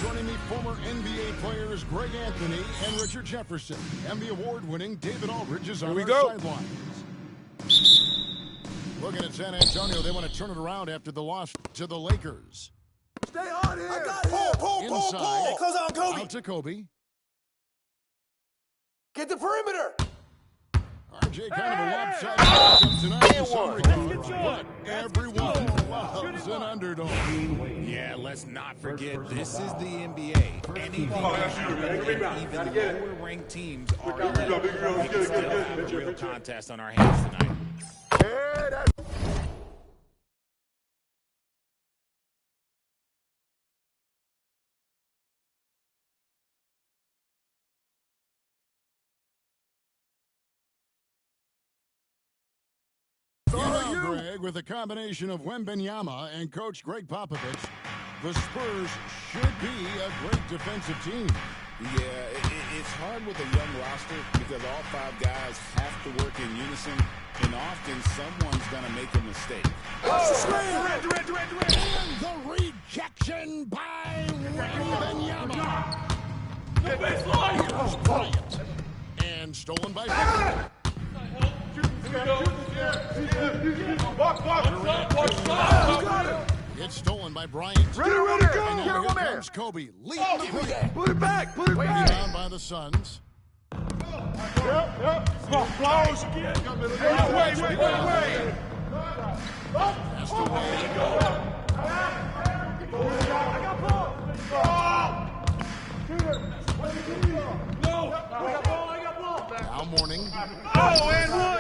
Joining me, former NBA players Greg Anthony and Richard Jefferson, and the award-winning David Aldridge is on our sidelines. Looking at San Antonio, they want to turn it around after the loss to the Lakers. Stay on here. I got it. Pull. It goes on, Kobe. Out to Kobe. Get the perimeter. RJ kind of a lopsided tonight in some regards, but everyone loves an underdog. Yeah, let's not forget, this is the NBA. Anything even lower-ranked teams are in. We can still have a real contest on our hands tonight. Greg, with a combination of Wembanyama and Coach Greg Popovich, the Spurs should be a great defensive team. Yeah, it's hard with a young roster because all five guys have to work in unison, and often someone's going to make a mistake. And the rejection by Wembanyama. Here's Bryant. And stolen by Bryant. It's stolen by Bryant. Ready to go. And now here comes Kobe. Leading the pack. Put it back. Rebound by the Suns. Yep. Close. Wait. Passed away. I got ball. Now Morning. Oh, and one.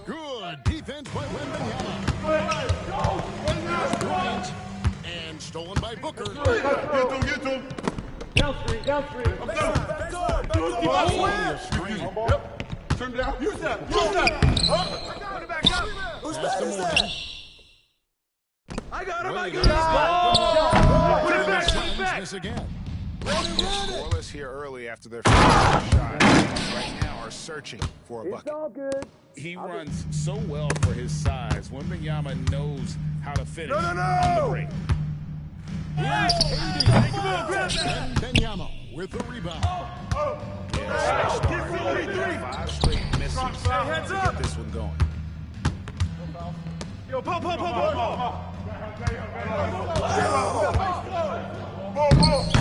Good defense by Wembanyama. Bryant. And stolen by Booker. Get him. Down screen. Screen. Yep. Turn down. Use that. Put it back up. Who's back is that? I got him. Put it back. Miss again. Scoreless here early after their first shot. Right now are searching for a bucket. It's all good. He runs so well for his size. Wembanyama knows how to finish on the break. Wembanyama with the rebound. Five straight misses to get this one going. Yo, pull.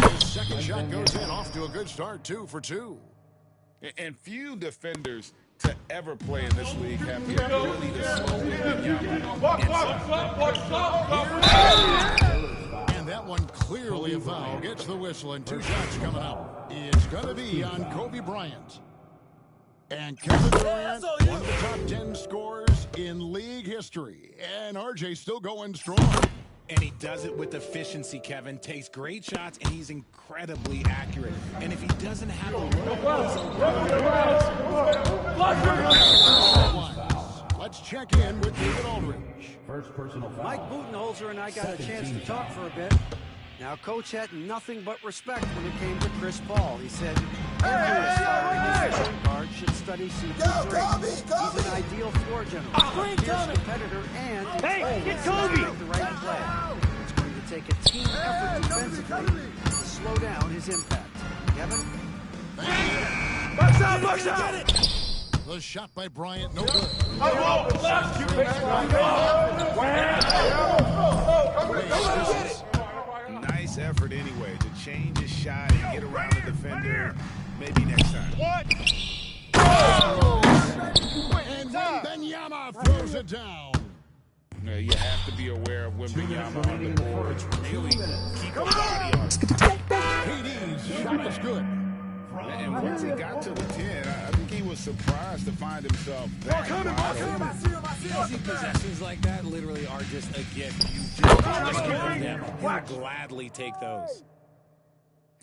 His second shot goes in, off to a good start, 2 for 2. And few defenders to ever play in this league have the ability to slow And that one clearly a foul. Gets the whistle, and 2 shots coming up. It's going to be on Kobe Bryant. And Kevin Durant, one of the top 10 scorers in league history. And RJ still going strong. And he does it with efficiency, Kevin. Takes great shots, and he's incredibly accurate. And if he doesn't have a Let's check in with David Aldridge. First personal foul. Mike Budenholzer and I got a chance to talk for a bit. Now, Coach had nothing but respect when it came to Chris Paul. He said every aspiring point guard should study CP strength. He's an ideal floor general, a fierce competitor, and make the right play. It's going to take a team effort defensively to slow down his impact. Kevin? Box out! The shot by Bryant, no good. Nice effort anyway to change his shot and get around the defender. Maybe next time. And Wembanyama throws it down. You have to be aware of Wembanyama on the boards. Really keep a body on it. KD's shot is good. And once he got to the 10, I think he was surprised to find himself back wide open. Easy possessions like that literally are just a gift. You just give them. He'll gladly take those.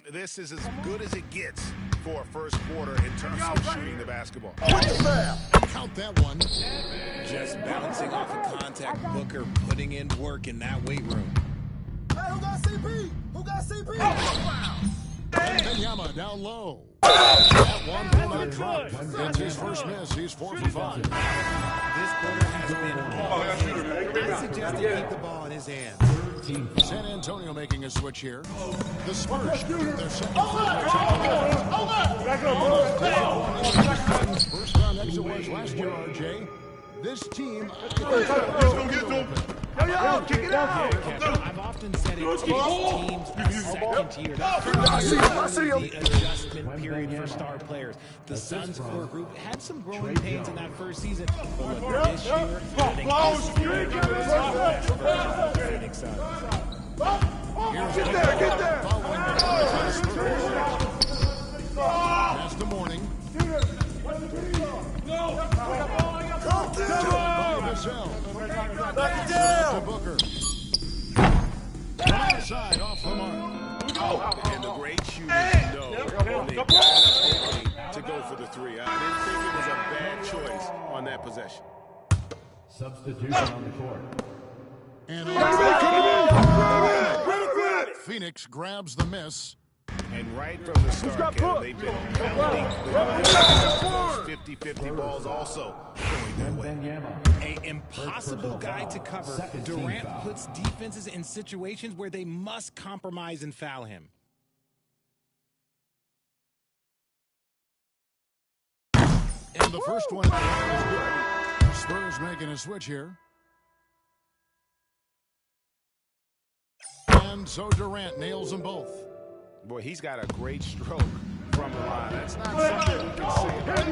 This is as good as it gets for a first quarter in terms of shooting the basketball. Count that one. Just bouncing off of contact. Booker putting in work in that weight room. Hey, who got CP? Who got CP? Wembanyama down low. That one will not drop. It's his first miss. He's 4 for 5. This quarter has been all I suggest to keep the ball in his hands. San Antonio making a switch here. The Spurs shoot their second first round exit was last year, RJ. This team, Kick it out. I've often said it takes teams a second year. The adjustment period for star players. The Suns core group had some growing pains in that first season. But look, this year, I think this year is the best version of the Phoenix Suns. Get there! That's the morning. Back it down! To Booker. Outside, off the mark. And the great shooters know when they got enough to go for the three. I didn't think it was a bad choice on that possession. Substitution on the court. And Phoenix grabs the miss. And right from the start, Kevin, they've been pounding the 50-50 balls also going their way. An impossible guy to cover. Durant puts defenses in situations where they must compromise and foul him. And the first one is good. Spurs making a switch here. And so Durant nails them both. Boy, he's got a great stroke from the line. That's not something we can say about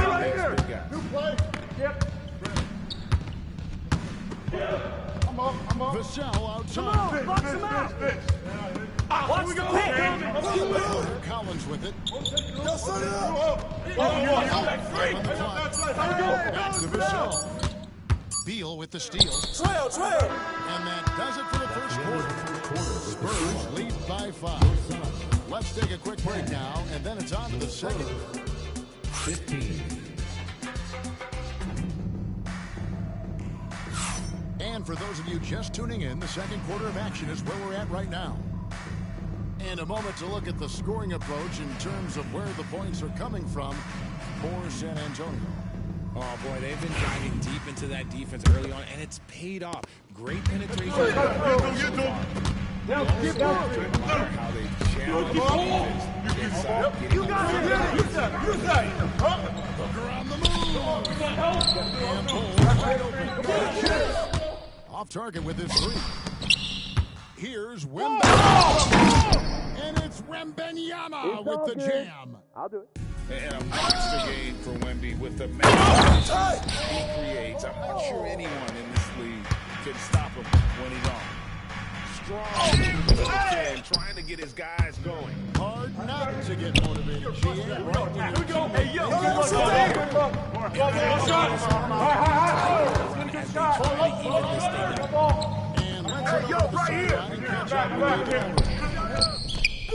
Right here. New play. Yep. I'm up. Vassell outside. Box him out. Watch the pick. Collins with it. Yo, set it up. That's to Vassell. Beal with the steal. Trail. And that does it for the first quarter. Spurs lead by 5. Let's take a quick break now, and then it's on to the second. 15. And for those of you just tuning in, the second quarter of action is where we're at right now. And a moment to look at the scoring approach in terms of where the points are coming from for San Antonio. Oh, boy, they've been diving deep into that defense early on, and it's paid off. Great penetration. How they challenge defense. You got it. Use that. Booker on the move. Off target with his three. Here's Wembanyama. And it's Wembanyama with the jam. I'll do it. And a monster game for Wemby with the match he creates. I'm not sure anyone in this league can stop him when he's on. Strong, trying to get his guys going. Hard not to get motivated. She ain't right when you keep Hey, yo. And let's go right here.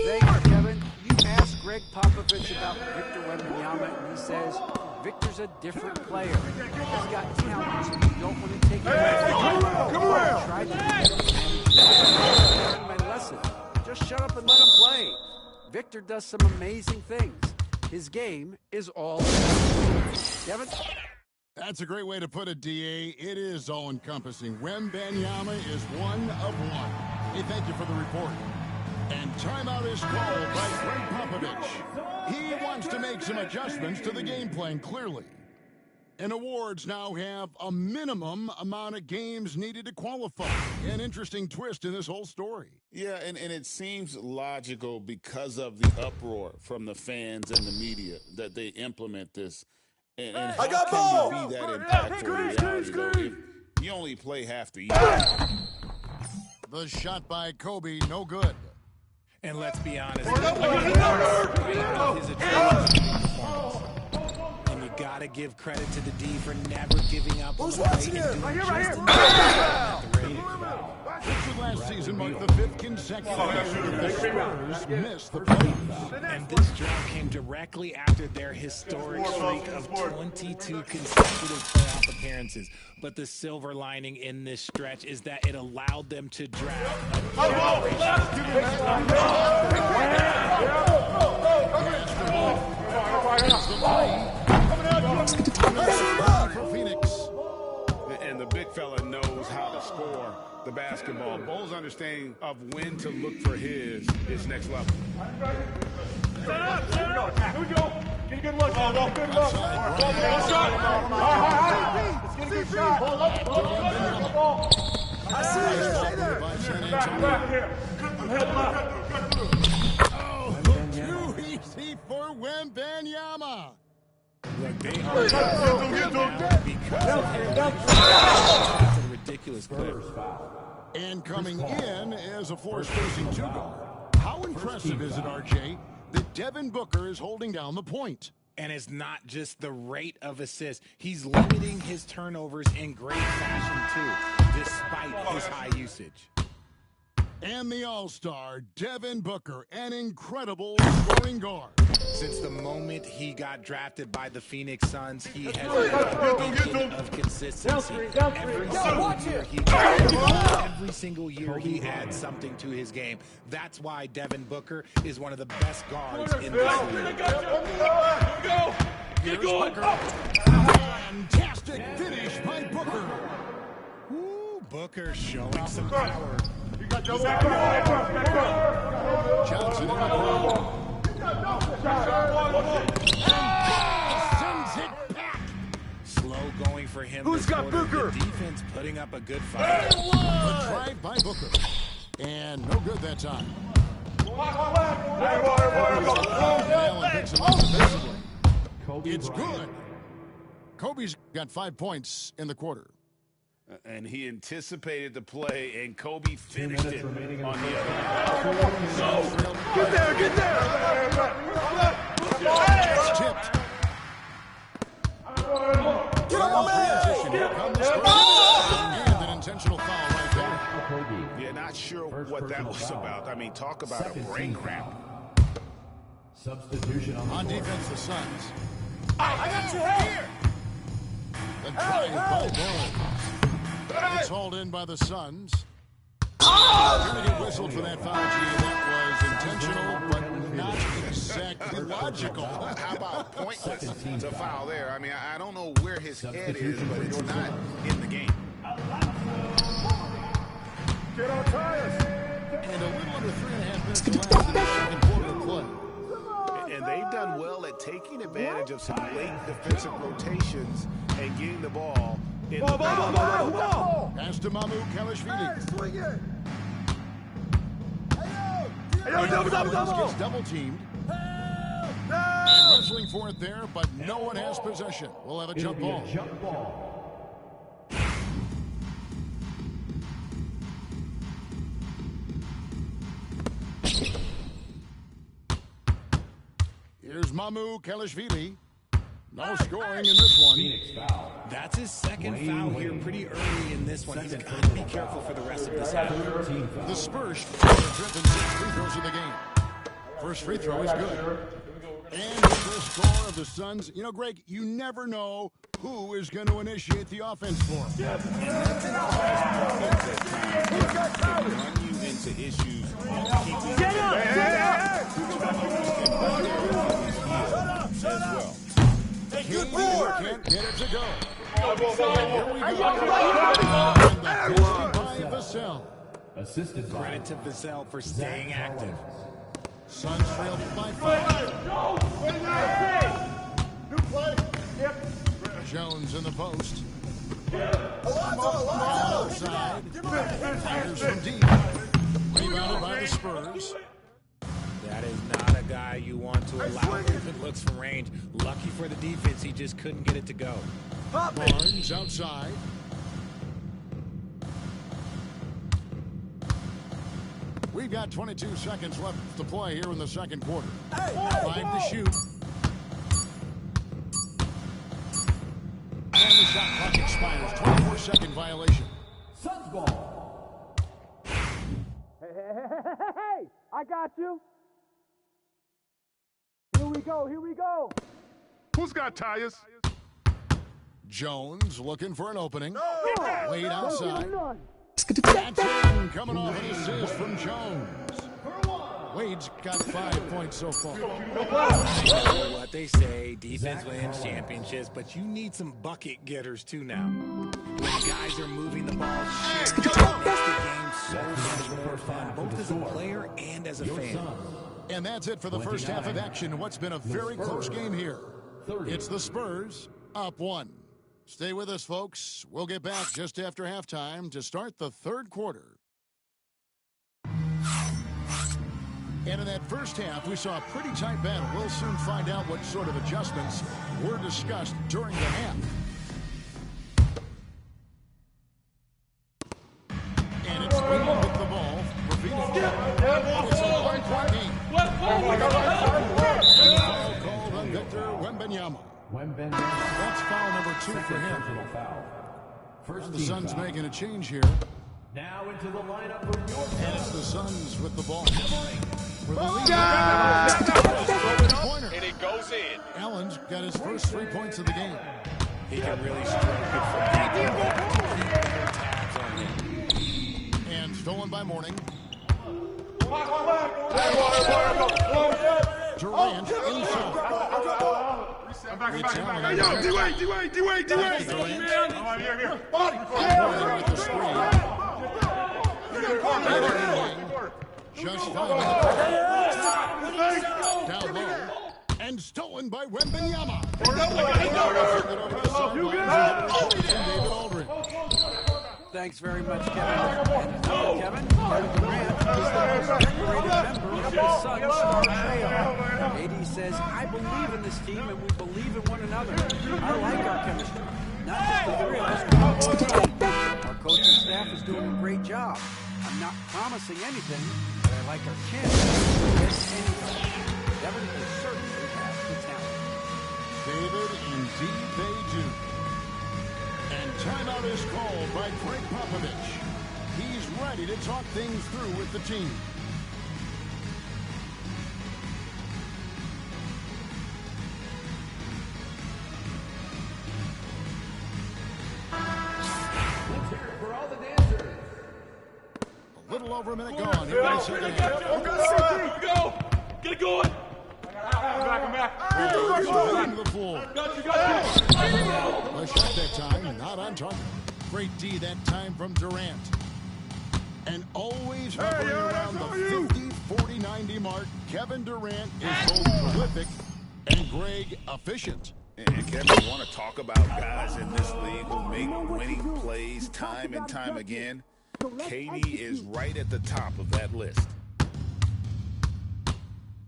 Thank you, Kevin. You asked Greg Popovich about Victor Wembanyama, and he says Victor's a different player. He's got talent, so you don't want to take him away. Come around. Tried to learn my lesson. Just shut up and let him play. Victor does some amazing things. His game is all Kevin? That's a great way to put it, D.A. It is all-encompassing. Wembanyama is one of one. Hey, thank you for the report. And timeout is called by Greg Popovich. He wants to make some adjustments to the game plan, clearly. And awards now have a minimum amount of games needed to qualify. An interesting twist in this whole story. Yeah, and it seems logical because of the uproar from the fans and the media that they implement this. And how I got can ball! you be that impactful in reality, though, if you only play half the year? The shot by Kobe, no good. And let's be honest, and you gotta give credit to the D for never giving up. Who's watching it? Right here. Richard last season marked the 5th consecutive year the Spurs missed the playoffs. And this drought came directly after their historic streak of 22 consecutive playoff appearances. But the silver lining in this stretch is that it allowed them to draft a for Phoenix. And the big fella knows how to score the basketball. Bo's understanding of when to look for his is next level. Set up! Here we go! Get a good look. Good look. Good shot. Let's get a good shot. Hold up. The ball. I see you. Stay there. Back here. I'm heading left. Too easy for Wembanyama. Look, they are because of him. That's a ridiculous clip. And coming in is a force-facing 2-guard. How impressive is it, RJ, that Devin Booker is holding down the point? And it's not just the rate of assists. He's limiting his turnovers in great fashion, too, despite his high usage. And the All-Star, Devin Booker, an incredible scoring guard. Since the moment he got drafted by the Phoenix Suns, he has been a beacon of consistency. Every single year he adds something to his game. That's why Devin Booker is one of the best guards in the league. Here's Booker. Fantastic finish by Booker. Ooh, Booker showing some power. Johnson in the corner. Sends it back. Slow going for him. Who's got Booker? The defense putting up a good fight. A drive by Booker. And no good that time. Allen picks him up defensively. It's good. Kobe's got 5 points in the quarter. And he anticipated the play, and Kobe finished it on the other end. Get there! Get there! It's tipped. Get up, And an intentional foul right there. Yeah, not sure what that was about. I mean, talk about a brain cramp. Substitution On defense, the Suns. I got you here! The drive by Ball. It's hauled in by the Suns. Gonna get whistled for that foul, G. That was intentional, but not exactly logical. How about pointless to foul there? I mean, I don't know where his head is, but it's not in the game. Get on tires! And a little under 3.5 minutes left in the second quarter of play. And they've done well at taking advantage of some late defensive rotations and getting the ball in the Ball! Pass to Mamu Kalashvili. Swing it! Gets double teamed. And wrestling for it there, but no one has possession. We'll have a jump ball. Here's Mamu Kalashvili. No scoring in this one. That's his second foul here pretty early in this one. He's got to be careful for the rest of this half. The Spurs driven 6 free throws in the game. First free throw is good. And the first score of the Suns. You know, Greg, you never know who is going to initiate the offense for them. run you into issues. Get up! As well. Good board! Can't get it to go. Here we go. And the Vassell. Assisted by Credit to Vassell for staying active. Suns trailed by 5. Jones in the post. Outside. Fires from deep. Rebounded by the Spurs. That is not a guy you want to allow movement looks from range. Lucky for the defense, he just couldn't get it to go. Barnes outside. We've got 22 seconds left to play here in the second quarter. 5 to shoot. And the shot clock expires. 24-second violation. Suns ball. Hey! I got you. Here we go. Who's got tires? Jones looking for an opening. Wade outside. Jackson coming off an assist from Jones. Wade's got 5 points so far. I know what they say, defense wins championships, but you need some bucket getters too now. When guys are moving the ball, shit, makes the game so much more fun, both as a player and as a fan. And that's it for the first half of action. What's been a very close game here. It's the Spurs up 1. Stay with us, folks. We'll get back just after halftime to start the third quarter. And in that first half, we saw a pretty tight battle. We'll soon find out what sort of adjustments were discussed during the half. And it's Wade with the ball. It's a one-point game. Foul called on Victor Wembanyama. That's foul number 2 for him. The Suns making a change here. Now into the lineup for your And it's the Suns with the ball. And it goes in. Allen's got his first 3 points of the game. He can really stroke it from deep. Keep tabs on him. And stolen by Mourning. Durant inside. Hey, yo, D-Wade. With the screen. Just found down low. And stolen by Wembanyama. David Aldridge. Thanks very much, Kevin. Kevin Durant is the most decorated member of the Suns star trio. AD says, I believe in this team and we believe in one another. I like our chemistry. Not just the three of us, but our whole team. Our coaching staff is doing a great job. I'm not promising anything, but I like our chances against anybody. Devin is certainly has the talent. David, indeed they do. And timeout is called by Greg Popovich. He's ready to talk things through with the team. Let's hear it for all the dancers. A little over a minute gone. Here in the second half. Go. Get it going. I'm back. Into the floor. A shot that time, not on target. Great D that time from Durant. And always hovering around the 50, 40, 90 mark. Kevin Durant is both prolific and Greg efficient. And Kevin, you want to talk about guys in this league who make winning plays time and time again? KD is right at the top of that list.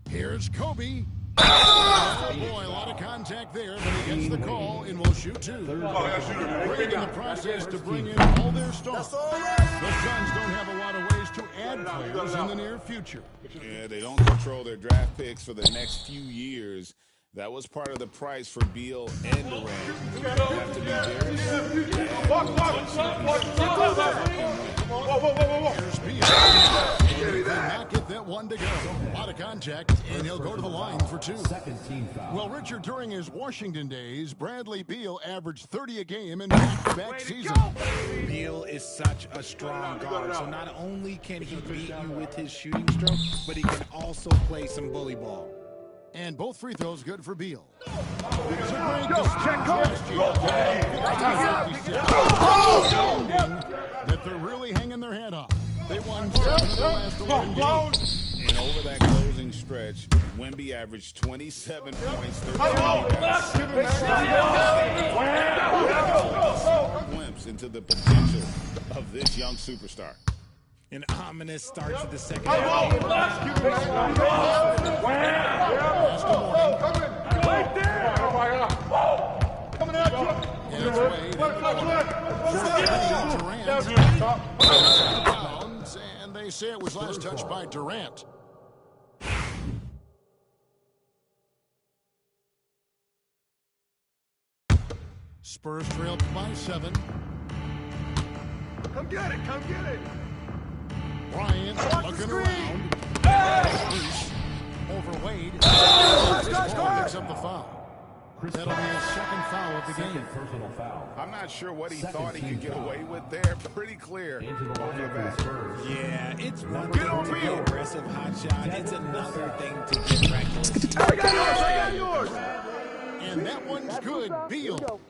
Here's Kobe. Oh boy, a lot of contact there, but he gets the call and will shoot 2. Great in the process to bring in all their stars. The Suns don't have a lot of ways to add players in the near future. Yeah, they don't control their draft picks for the next few years. That was part of the price for Beal and Durant. You have to be very Here's Beal. And he did not get that one to go. A lot of contact, and he'll go to the line for 2. Second team foul. Well, Richard, during his Washington days, Bradley Beal averaged 30 a game in back-to-back seasons. Beal is such a strong guard, so not only can he beat you with his shooting stroke, but he can also play some bully ball. And both free throws good for Beal. That they're really hanging their head on. They won 7 of the last 11 games. And over that closing stretch, stretch, Wemby averaged 27 points, 13 glimpse into the potential of this young superstar. An ominous start to the second half. Coming at you. And they say it was last touched by Durant. Spurs trailed by 7. Come get it, come get it. Bryant looking around. Bruce over Wade. Picks up the foul. That'll be his second foul of the game. Personal foul. I'm not sure what he thought he could get away with there. Pretty clear. Into the line of the Spurs. Yeah, it's one thing to be aggressive hot shot. It's another thing to get reckless. I got yours. And that one's good. Beal.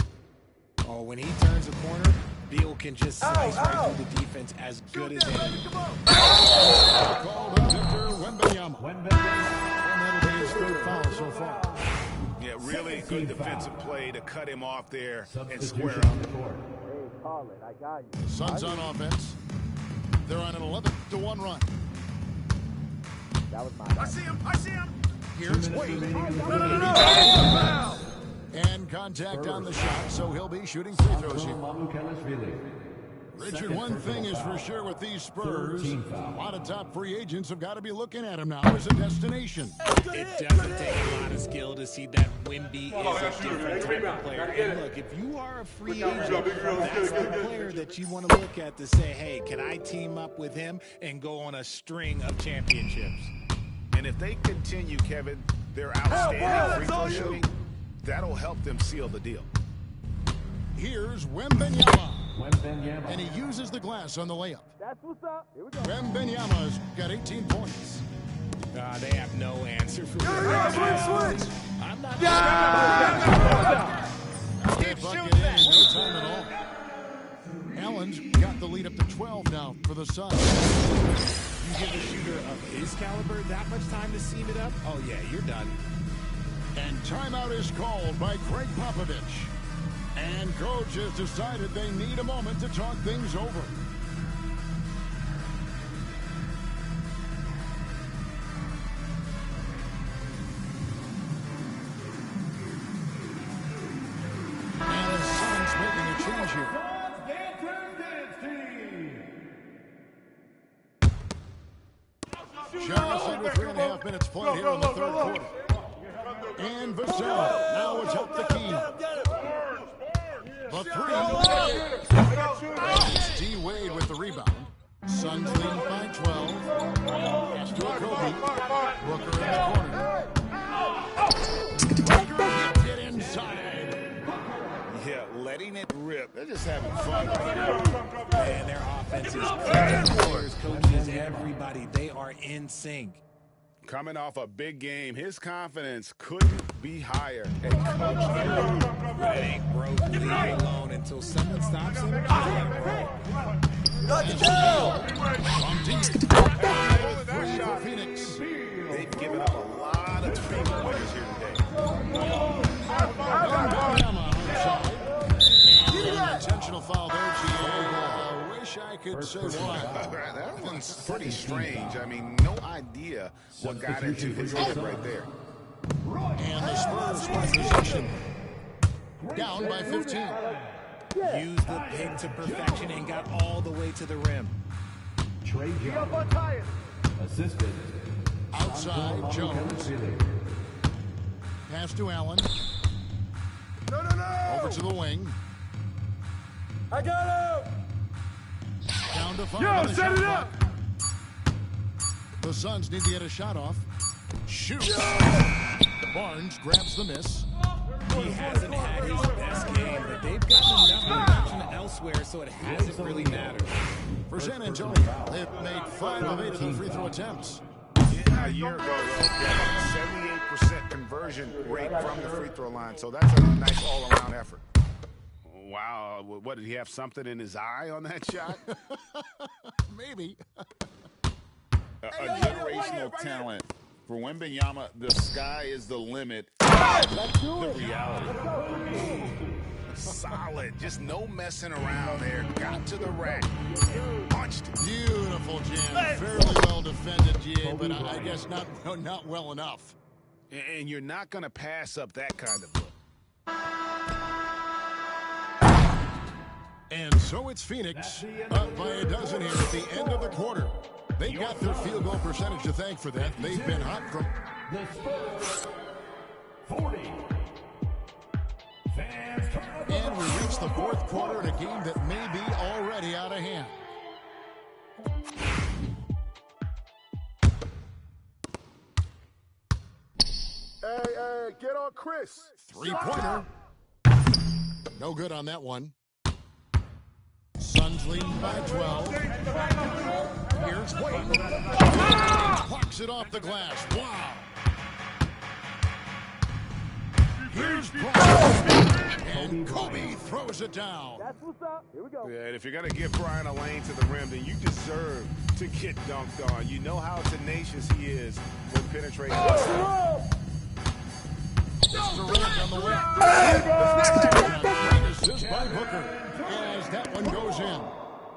Oh, when he turns a corner, Beal can just slice right through the defense as good as any. Called on Victor Wembanyama. And that'll be his third foul so far. Yeah, really good defensive play to cut him off there and square Substitution up. on the court. Suns on offense. They're on an 11-1 run. I see him. Here's Wade. No. And contact on the shot, so he'll be shooting free throws here. Richard, one thing is for sure with these Spurs, a lot of top free agents have got to be looking at him now as a destination. It doesn't take a lot of skill to see that Wemby is a different type of player. And look, if you are a free agent, that's the player that you want to look at to say, hey, can I team up with him and go on a string of championships? And if they continue, Kevin, their outstanding free throw shooting, that'll help them seal the deal. Here's Wembanyama. And he uses the glass on the layup. That's what's up. Here we go. Wembanyama's got 18 points. They have no answer for Switch. I'm not Keep shooting in no time at all. Allen's got the lead up to 12 now for the Suns. You give a shooter of his caliber that much time to seam it up? Oh, yeah, you're done. And timeout is called by Craig Popovich. And coach has decided they need a moment to talk things over. And the Suns making a change here. Just under 3.5 minutes played here in the third quarter. And Vassell now atop the key. The three. It's D. Wade with the rebound. Suns lead by 12. Pass to Kobe. Booker in the corner. Booker gets it inside. Yeah, letting it rip. They're just having fun. Man, their offense is clicking. Players, coaches, everybody, they are in sync. Coming off a big game, his confidence couldn't be higher. And coach, But it ain't broke, leave it alone until someone stops him. Just let him roll. From deep. Three for Phoenix. they've given up a lot of three-pointers here today. Wembanyama outside. And an intentional foul there, GA. I wish I could say why. That one's pretty strange. I mean, no idea what got into his head right there. And the Spurs with possession. Down by 15. Used the pick to perfection and got all the way to the rim. Trey Jones. Assisted. Outside, Jones. Pass to Allen. No. Over to the wing. I got him. Down to 5. Yo, set it up. The Suns need to get a shot off. Shoot. Barnes grabs the miss. He hasn't had his best game, but they've gotten enough production elsewhere, so it hasn't really mattered. For San Antonio, they've made 5 of 8 of the free throw attempts. Yeah, a year ago, they had a 78% conversion rate from the free throw line, so that's a nice all-around effort. Wow, what, did he have something in his eye on that shot? Maybe. A generational talent For Wembanyama, the sky is the limit. The reality. Solid. Just no messing around there. Got to the rack. Punched it. Beautiful jam. Fairly well defended, GA, but I guess not well enough. And you're not going to pass up that kind of look. And so it's Phoenix up by a dozen here at the end of the quarter. They got their field goal percentage to thank for that. They've been hot from... The Spurs, 40. And we reach the fourth quarter in a game that may be already out of hand. Hey, get on Chris. Three-pointer. No good on that one. Suns leading by 12. Here's Wade. Clocks it off the glass. Wow. Here's Bryant. And Kobe throws it down. That's what's up. Here we go. Yeah, and if you're going to give Brian a lane to the rim, then you deserve to get dunked on. You know how tenacious he is when penetrating. It's Durant on the wing. Assist by Booker as that one goes in.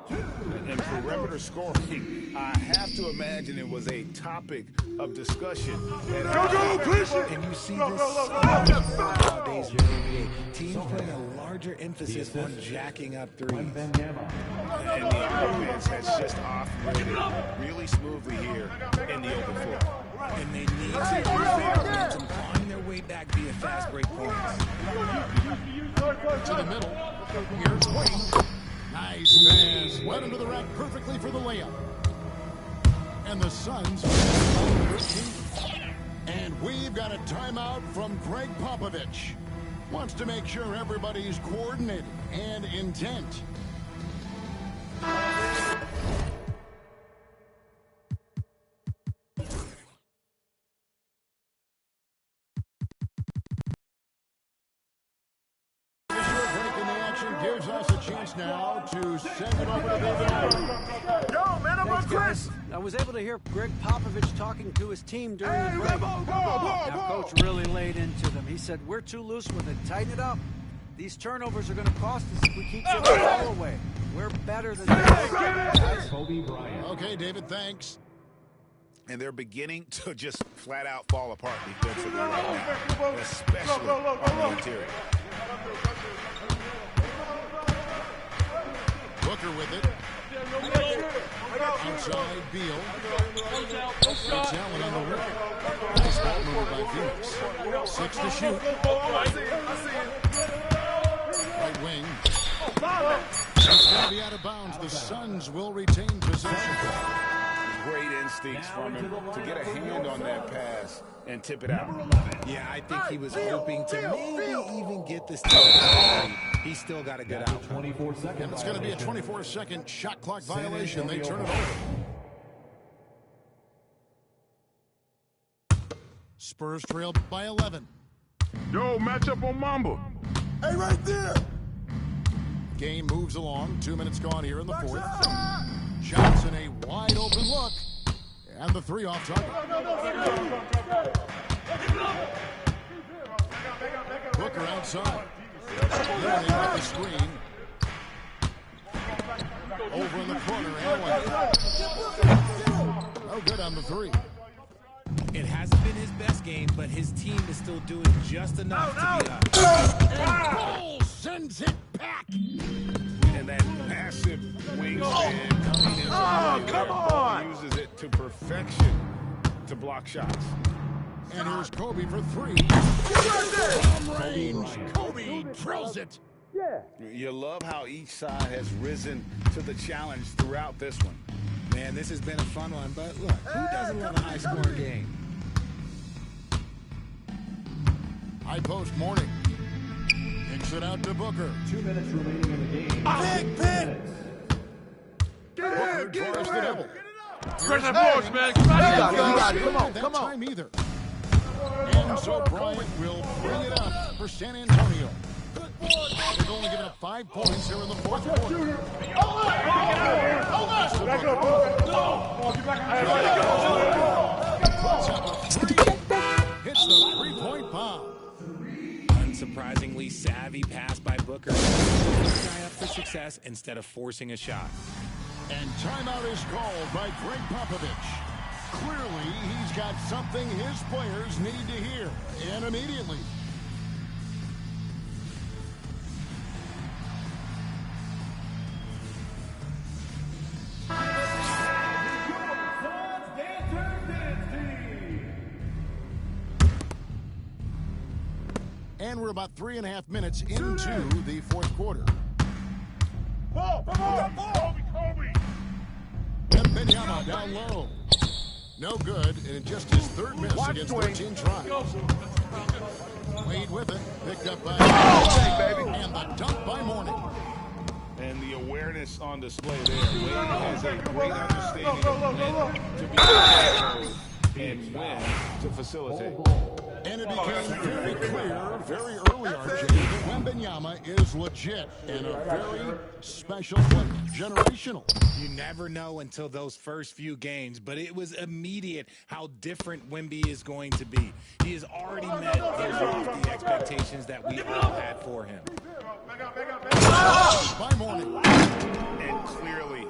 And perimeter scoring, I have to imagine it was a topic of discussion. And you see this nowadays in the NBA. Teams putting a larger emphasis on jacking up threes. And the offense has just operated really smoothly here in the open floor. And they need to use their momentum, clawing their way back via fast break points. To the middle. Here's Wade. Nice pass. Went into the rack perfectly for the layup. And the Suns. And we've got a timeout from Greg Popovich. Wants to make sure everybody's coordinated and intent. Gives us a chance now to send it over to David. Yo, man, I'm on Chris. I was able to hear Greg Popovich talking to his team during the break. Now, Coach really laid into them. He said, we're too loose with it. Tighten it up. These turnovers are going to cost us if we keep giving the ball away. We're better than that. Kobe Bryant. Okay, David, thanks. And they're beginning to just flat out fall apart defensively right now, especially on the interior. Booker with it. Outside Beal. It's Allen on the wing. Nice ball move by Phoenix. 6 to shoot. Right wing. It's going to be out of bounds. The Suns will retain possession. Great instincts from him to get a hand on that pass and tip it out. Yeah, I think he was hoping to maybe even get this to He's still got to get out. 24 seconds. And it's going to be a 24-second shot clock violation. They turn it over. Spurs trail by 11. Yo, match up on Mamba. Hey, right there. Game moves along. 2 minutes gone here in the fourth. Johnson, a wide open look. And the three off target. Booker outside. Learning with the screen. Over in the corner. No good on the three. It hasn't been his best game, but his team is still doing just enough to be up. And Ball sends it back. And that massive wingspan coming into play. Come on! Uses it to perfection to block shots. And here's Kobe for three. Long range. Kobe drills it. You love how each side has risen to the challenge throughout this one. Man, this has been a fun one, but look, who doesn't love a high-scoring game? High post morning. Kicks it out to Booker. 2 minutes remaining in the game. Pick! Booker draws the double. Press that boards, man. Come on. Time either. And so Bryant will bring it up for San Antonio. They've only given up 5 points here in the fourth quarter. Hits the three-point bomb. Unsurprisingly savvy pass by Booker. Try up for success instead of forcing a shot. And timeout is called by Greg Popovich. Clearly, he's got something his players need to hear, and immediately. And we're about 3.5 minutes into the fourth quarter. Wembanyama down low. No good, and just his third miss against 13 tries. Wade with it, picked up by and the dunk by Mourning. And the awareness on display there. Wade has a great understanding of when to be and when to facilitate. And it became very clear very early, RJ, that Wembanyama is legit and a very special player, generational. You never know until those first few games, but it was immediate how different Wemby is going to be. He has already met those lofty expectations that we all had for him. By Mourning. And clearly,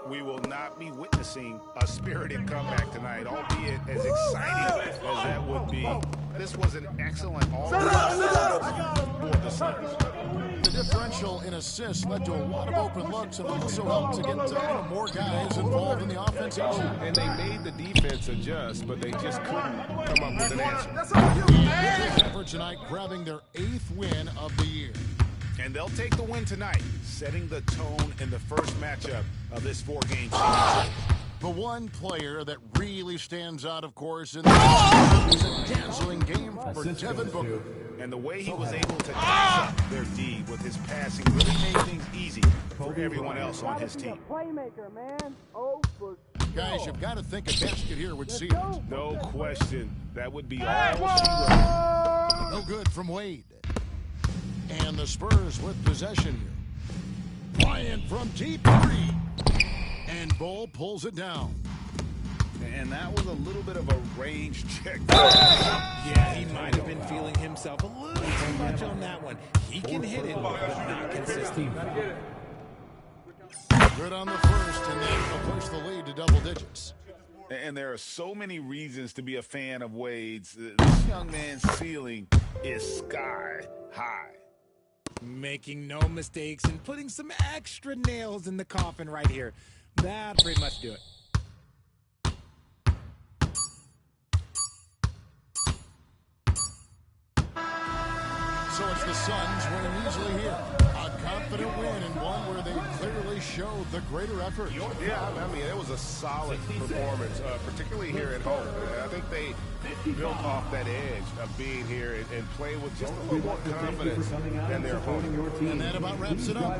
we will not be witnessing a spirited comeback tonight, albeit as exciting as that would be. This was an excellent all-around for the Suns. The differential in assists led to a lot of open looks and also helped to get more guys involved in the offense. And they made the defense adjust, but they just couldn't come up with an answer. Big effort tonight, grabbing their 8th win of the year. And they'll take the win tonight, setting the tone in the first matchup of this 4-game series. The one player that really stands out, of course, in the was a dazzling game for Devin Booker. And the way he was able to gas up their D with his passing really made things easy for everyone else on his team. Playmaker, man. Oh, for Guys, you've got to think a basket here would see it. No question, that would be all she wrote. No good from Wade. And the Spurs with possession here. Bryant from deep three. And Bull pulls it down. And that was a little bit of a range check. Yeah, he might have been feeling himself a little too much on that one. He can hit it, but not consistent. Good on the first, and then will push the lead to double digits. And there are so many reasons to be a fan of Wade's. This young man's ceiling is sky high. Making no mistakes and putting some extra nails in the coffin right here. That pretty much do it. So it's the Suns winning easily here. A confident win and one where they clearly showed the greater effort. Yeah, I mean, it was a solid performance, particularly here at home. I think they built off that edge of being here and playing with just a little more confidence than their opponent. And that about wraps it up.